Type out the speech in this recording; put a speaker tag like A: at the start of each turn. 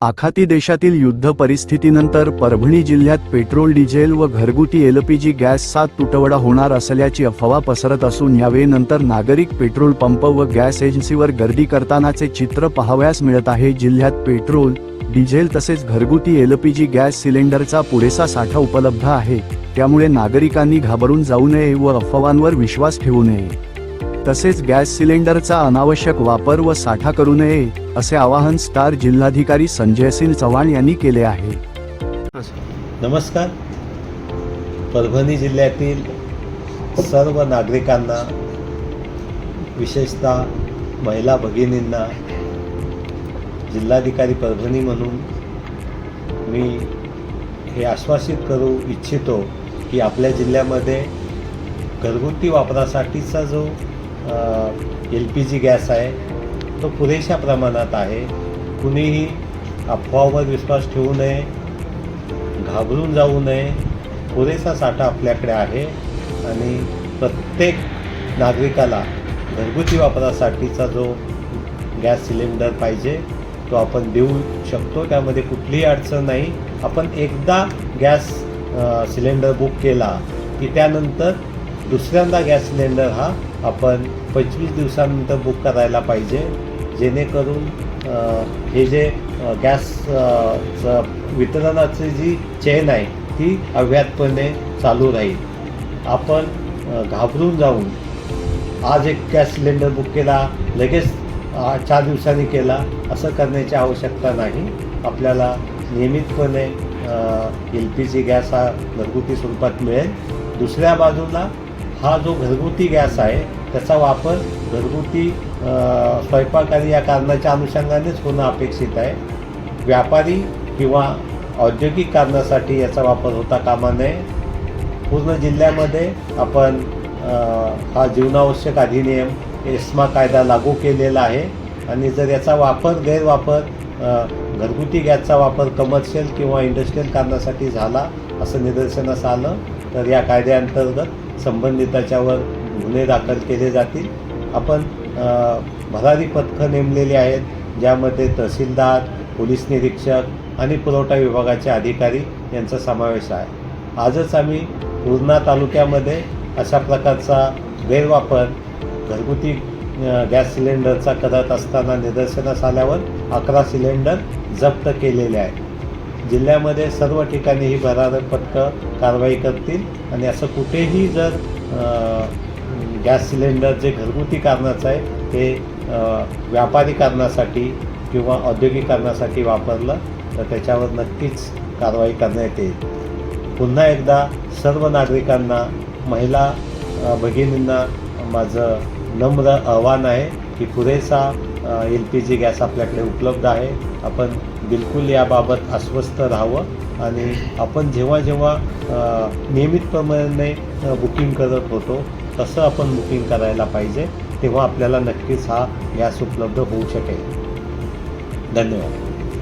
A: आखाती देशातील युद्ध परिस्थितीनंतर परभणी जिल्ह्यात पेट्रोल डिझेल व घरगुती एलपीजी गॅसचा तुटवडा होणार असल्याची अफवा पसरत असून यावेळेनंतर नागरिक पेट्रोल पंप व गॅस एजन्सीवर गर्दी करतानाचे चित्र पाहावयास मिळत आहे। जिल्ह्यात पेट्रोल डिझेल तसेच घरगुती एलपीजी गॅस सिलेंडरचा पुरेसा साठा उपलब्ध आहे, त्यामुळे नागरिकांनी घाबरून जाऊ नये व अफवांवर विश्वास ठेवू नये। तसेच गॅस सिलेंडरचा अनावश्यक वापर व साठा करू नये असे आवाहन स्टार जिल्हाधिकारी संजय सिंह चव्हाण यांनी केले आहे।
B: नमस्कार। परभणी जिल्ह्यातील सर्व नागरिकांना, विशेषतः महिला भगिनींना जिल्हाधिकारी परभणी म्हणून मी हे आश्वासित करू इच्छितो की आपल्या जिल्ह्यामध्ये घरगुती वापरासाठीचा जो LPG गॅस आहे तो पुरेशा प्रमाणात आहे। कुणीही अफवावर विश्वास ठेवू नये, घाबरून जाऊ नये। पुरेसा साठा आपल्याकडे आहे आणि प्रत्येक नागरिकाला घरगुती वापरासाठीचा जो गॅस सिलेंडर पाहिजे तो आपण देऊ शकतो, त्यामध्ये कुठलीही अडचण नाही। आपण एकदा गॅस सिलेंडर बुक केला की त्यानंतर दुसऱ्यांदा गॅस सिलेंडर हा आपण 25 दिवसानंतर बुक करायला पाहिजे, जेणेकरून हे जे गॅस वितरणाची जी चेन आहे ती अव्याहतपणे चालू राहील। आपण घाबरून जाऊन आज एक गॅस सिलेंडर बुक केला, लगेच 4 दिवसांनी केला, असं करण्याची आवश्यकता नाही। आपल्याला नियमितपणे LPG गॅस हा घरगुती स्वरूपात मिळेल। दुसऱ्या बाजूला हा जो घरगुती गॅस आहे त्याचा वापर घरगुती स्वयंपाक आणि या कारणाच्या अनुषंगानेच होणं अपेक्षित आहे। व्यापारी किंवा औद्योगिक कारणासाठी याचा वापर होता कामा नये। पूर्ण जिल्ह्यामध्ये आपण हा जीवनावश्यक अधिनियम एस्मा कायदा लागू केलेला आहे आणि जर याचा गैरवापर घरगुती गॅसचा वापर कमर्शियल किंवा इंडस्ट्रियल कारणासाठी झाला असं निदर्शनास आलं तर या कायद्याअंतर्गत संबंधिताच्यावर गुन्हे दाखल केले जातील। आपण भरारी पथकं नेमलेली आहेत, ज्यामध्ये तहसीलदार, पोलीस निरीक्षक आणि पुरवठा विभागाचे अधिकारी यांचा समावेश आहे। आजच आम्ही पूर्णा तालुक्यामध्ये अशा प्रकारचा गैरवापर घरगुती गॅस सिलेंडरचा करत असताना निदर्शनास आल्यावर 11 सिलेंडर जप्त केलेले आहेत। जिल्ह्यामध्ये सर्व ठिकाणी ही भरारी पथकं कारवाई करतील आणि असं कुठेही जर गॅस सिलेंडर जे घरगुती कारणाचं आहे ते व्यापारी कारणासाठी किंवा औद्योगिक कारणासाठी वापरलं तर त्याच्यावर नक्कीच कारवाई करण्यात येईल। पुन्हा एकदा सर्व नागरिकांना, महिला भगिनींना माझं नम्र आव्हान आहे की पुरेसा LPG गॅस आपल्याकडे उपलब्ध आहे। आपण बिलकुल याबाबत आश्वस्त राहावं आणि आपण जेव्हा नियमितप्रमाणे बुकिंग करत होतो तसं आपण बुकिंग करायला पाहिजे, तेव्हा आपल्याला नक्कीच हा गॅस उपलब्ध होऊ शकेल। धन्यवाद।